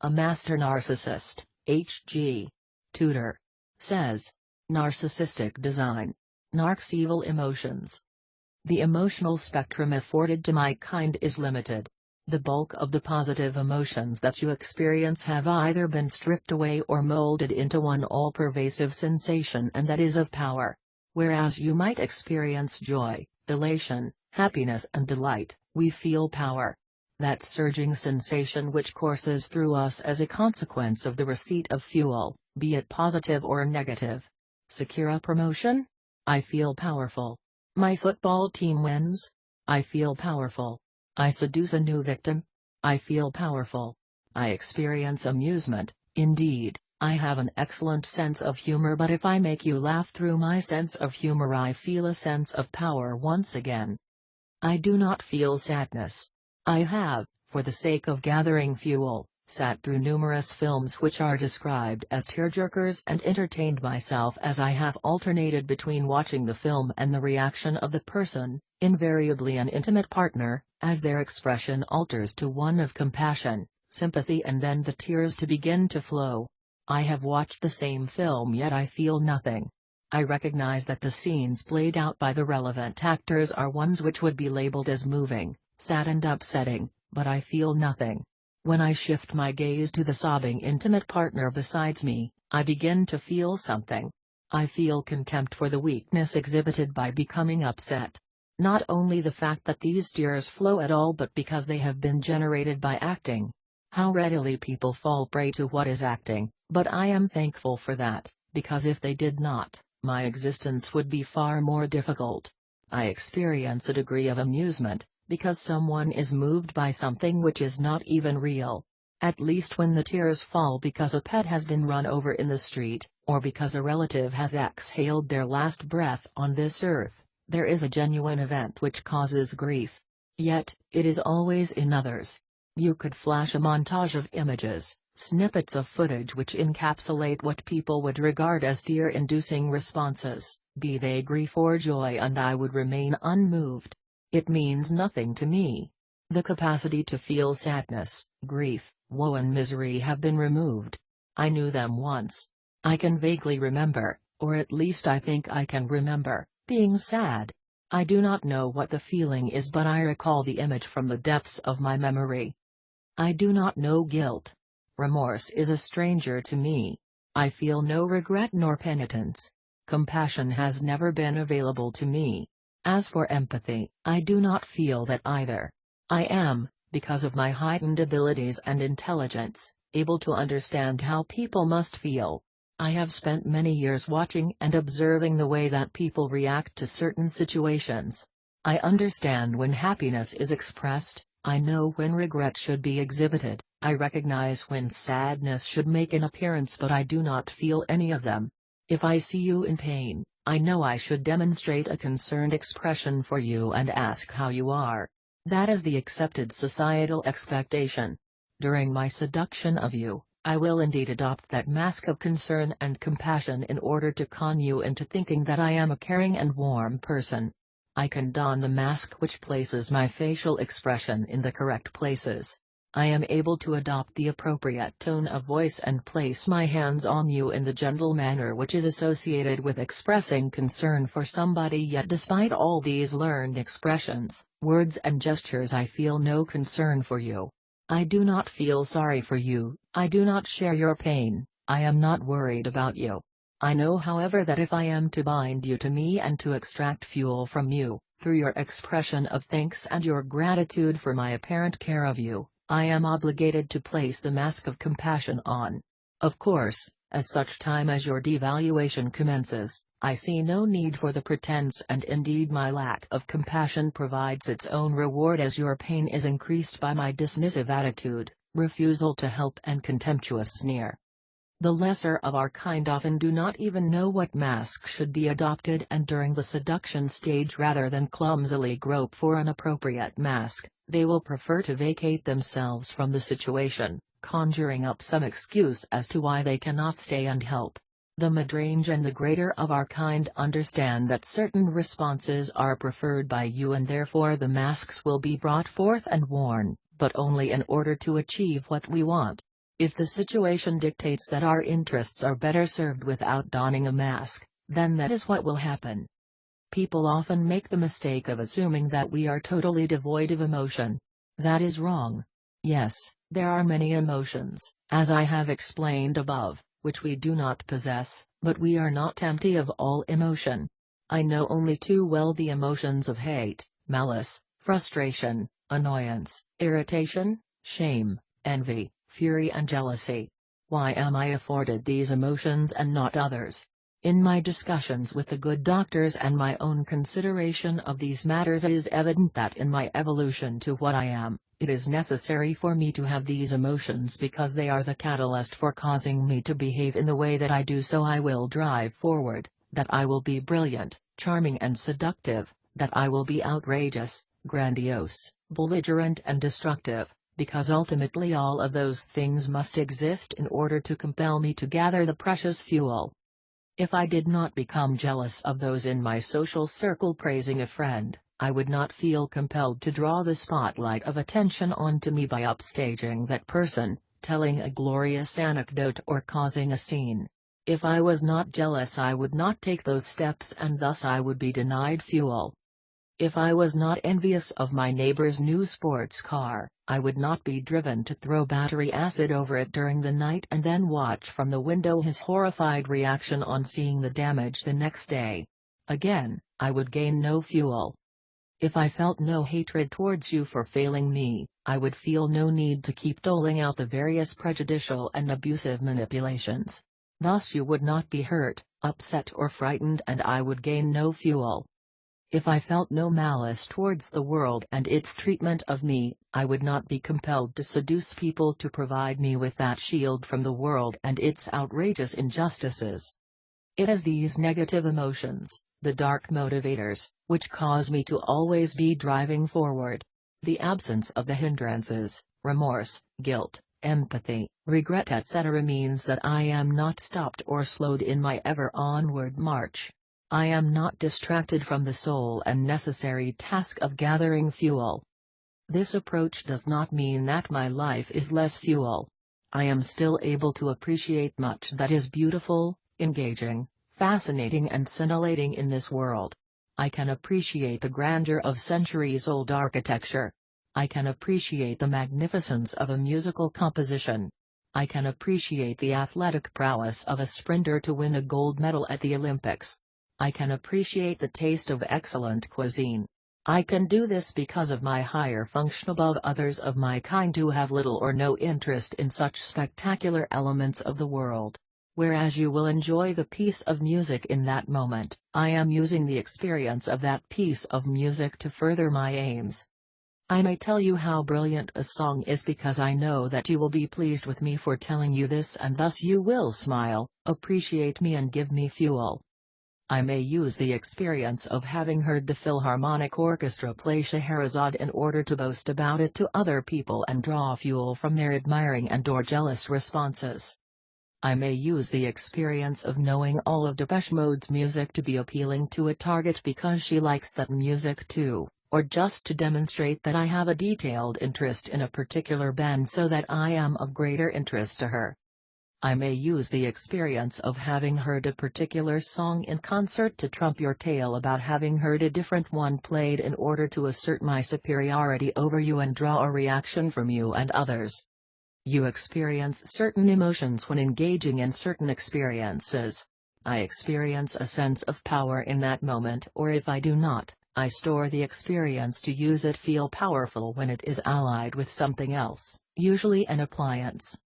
A master narcissist, H.G. Tudor, says, narcissistic design. Narc's evil emotions. The emotional spectrum afforded to my kind is limited. The bulk of the positive emotions that you experience have either been stripped away or molded into one all-pervasive sensation, and that is of power. Whereas you might experience joy, elation, happiness and delight, we feel power. That surging sensation which courses through us as a consequence of the receipt of fuel, be it positive or negative. Secure a promotion? I feel powerful. My football team wins? I feel powerful. I seduce a new victim? I feel powerful. I experience amusement, indeed, I have an excellent sense of humor, but if I make you laugh through my sense of humor, I feel a sense of power once again. I do not feel sadness. I have, for the sake of gathering fuel, sat through numerous films which are described as tearjerkers and entertained myself as I have alternated between watching the film and the reaction of the person, invariably an intimate partner, as their expression alters to one of compassion, sympathy, and then the tears to begin to flow. I have watched the same film, yet I feel nothing. I recognize that the scenes played out by the relevant actors are ones which would be labeled as moving, sad and upsetting, but I feel nothing. When I shift my gaze to the sobbing intimate partner beside me, I begin to feel something. I feel contempt for the weakness exhibited by becoming upset. Not only the fact that these tears flow at all, but because they have been generated by acting. How readily people fall prey to what is acting, but I am thankful for that, because if they did not, my existence would be far more difficult. I experience a degree of amusement, because someone is moved by something which is not even real. At least when the tears fall because a pet has been run over in the street, or because a relative has exhaled their last breath on this earth, there is a genuine event which causes grief. Yet, it is always in others. You could flash a montage of images, snippets of footage which encapsulate what people would regard as tear-inducing responses, be they grief or joy, and I would remain unmoved. It means nothing to me. The capacity to feel sadness, grief, woe and misery have been removed. I knew them once. I can vaguely remember, or at least I think I can remember, being sad. I do not know what the feeling is, but I recall the image from the depths of my memory. I do not know guilt. Remorse is a stranger to me. I feel no regret nor penitence. Compassion has never been available to me. As for empathy, I do not feel that either. I am, because of my heightened abilities and intelligence, able to understand how people must feel. I have spent many years watching and observing the way that people react to certain situations. I understand when happiness is expressed, I know when regret should be exhibited, I recognize when sadness should make an appearance, but I do not feel any of them. If I see you in pain, I know I should demonstrate a concerned expression for you and ask how you are. That is the accepted societal expectation. During my seduction of you, I will indeed adopt that mask of concern and compassion in order to con you into thinking that I am a caring and warm person. I can don the mask which places my facial expression in the correct places. I am able to adopt the appropriate tone of voice and place my hands on you in the gentle manner which is associated with expressing concern for somebody, yet despite all these learned expressions, words and gestures, I feel no concern for you. I do not feel sorry for you, I do not share your pain, I am not worried about you. I know, however, that if I am to bind you to me and to extract fuel from you, through your expression of thanks and your gratitude for my apparent care of you, I am obligated to place the mask of compassion on. Of course, as such time as your devaluation commences, I see no need for the pretense, and indeed my lack of compassion provides its own reward as your pain is increased by my dismissive attitude, refusal to help and contemptuous sneer. The lesser of our kind often do not even know what mask should be adopted, and during the seduction stage, rather than clumsily grope for an appropriate mask, they will prefer to vacate themselves from the situation, conjuring up some excuse as to why they cannot stay and help. The midrange and the greater of our kind understand that certain responses are preferred by you, and therefore the masks will be brought forth and worn, but only in order to achieve what we want. If the situation dictates that our interests are better served without donning a mask, then that is what will happen. People often make the mistake of assuming that we are totally devoid of emotion. That is wrong. Yes, there are many emotions, as I have explained above, which we do not possess, but we are not empty of all emotion. I know only too well the emotions of hate, malice, frustration, annoyance, irritation, shame, envy, fury and jealousy. Why am I afforded these emotions and not others? In my discussions with the good doctors and my own consideration of these matters, it is evident that in my evolution to what I am, it is necessary for me to have these emotions because they are the catalyst for causing me to behave in the way that I do. So I will drive forward, that I will be brilliant, charming and seductive, that I will be outrageous, grandiose, belligerent and destructive, because ultimately all of those things must exist in order to compel me to gather the precious fuel. If I did not become jealous of those in my social circle praising a friend, I would not feel compelled to draw the spotlight of attention onto me by upstaging that person, telling a glorious anecdote or causing a scene. If I was not jealous, I would not take those steps, and thus I would be denied fuel. If I was not envious of my neighbor's new sports car, I would not be driven to throw battery acid over it during the night and then watch from the window his horrified reaction on seeing the damage the next day. Again, I would gain no fuel. If I felt no hatred towards you for failing me, I would feel no need to keep doling out the various prejudicial and abusive manipulations. Thus you would not be hurt, upset or frightened, and I would gain no fuel. If I felt no malice towards the world and its treatment of me, I would not be compelled to seduce people to provide me with that shield from the world and its outrageous injustices. It is these negative emotions, the dark motivators, which cause me to always be driving forward. The absence of the hindrances, remorse, guilt, empathy, regret etc. means that I am not stopped or slowed in my ever onward march. I am not distracted from the sole and necessary task of gathering fuel. This approach does not mean that my life is less fuel. I am still able to appreciate much that is beautiful, engaging, fascinating and scintillating in this world. I can appreciate the grandeur of centuries-old architecture. I can appreciate the magnificence of a musical composition. I can appreciate the athletic prowess of a sprinter to win a gold medal at the Olympics. I can appreciate the taste of excellent cuisine. I can do this because of my higher function above others of my kind who have little or no interest in such spectacular elements of the world. Whereas you will enjoy the piece of music in that moment, I am using the experience of that piece of music to further my aims. I may tell you how brilliant a song is because I know that you will be pleased with me for telling you this, and thus you will smile, appreciate me and give me fuel. I may use the experience of having heard the Philharmonic Orchestra play Scheherazade in order to boast about it to other people and draw fuel from their admiring and/or jealous responses. I may use the experience of knowing all of Depeche Mode's music to be appealing to a target because she likes that music too, or just to demonstrate that I have a detailed interest in a particular band so that I am of greater interest to her. I may use the experience of having heard a particular song in concert to trump your tale about having heard a different one played in order to assert my superiority over you and draw a reaction from you and others. You experience certain emotions when engaging in certain experiences. I experience a sense of power in that moment, or if I do not, I store the experience to use it feel powerful when it is allied with something else, usually an appliance.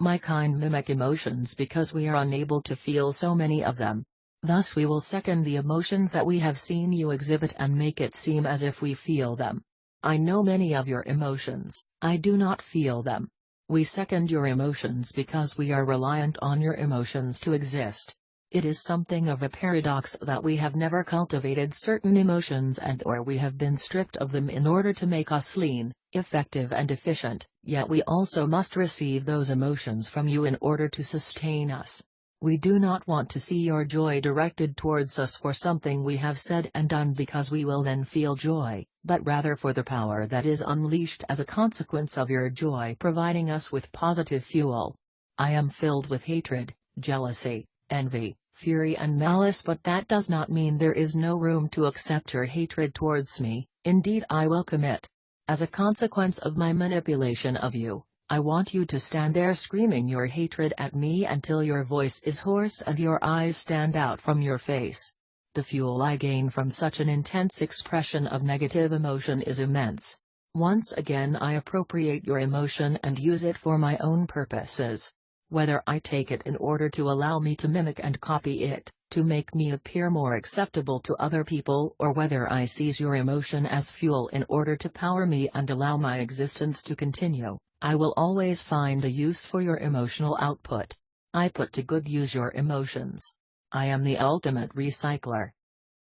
My kind mimic emotions because we are unable to feel so many of them. Thus we will second the emotions that we have seen you exhibit and make it seem as if we feel them. I know many of your emotions, I do not feel them. We second your emotions because we are reliant on your emotions to exist. It is something of a paradox that we have never cultivated certain emotions and/or we have been stripped of them in order to make us lean, effective and efficient, yet we also must receive those emotions from you in order to sustain us. We do not want to see your joy directed towards us for something we have said and done because we will then feel joy, but rather for the power that is unleashed as a consequence of your joy providing us with positive fuel. I am filled with hatred, jealousy, envy, fury and malice, but that does not mean there is no room to accept your hatred towards me. Indeed, I welcome it. As a consequence of my manipulation of you, I want you to stand there screaming your hatred at me until your voice is hoarse and your eyes stand out from your face. The fuel I gain from such an intense expression of negative emotion is immense. Once again I appropriate your emotion and use it for my own purposes. Whether I take it in order to allow me to mimic and copy it, to make me appear more acceptable to other people, or whether I seize your emotion as fuel in order to power me and allow my existence to continue, I will always find a use for your emotional output. I put to good use your emotions. I am the ultimate recycler.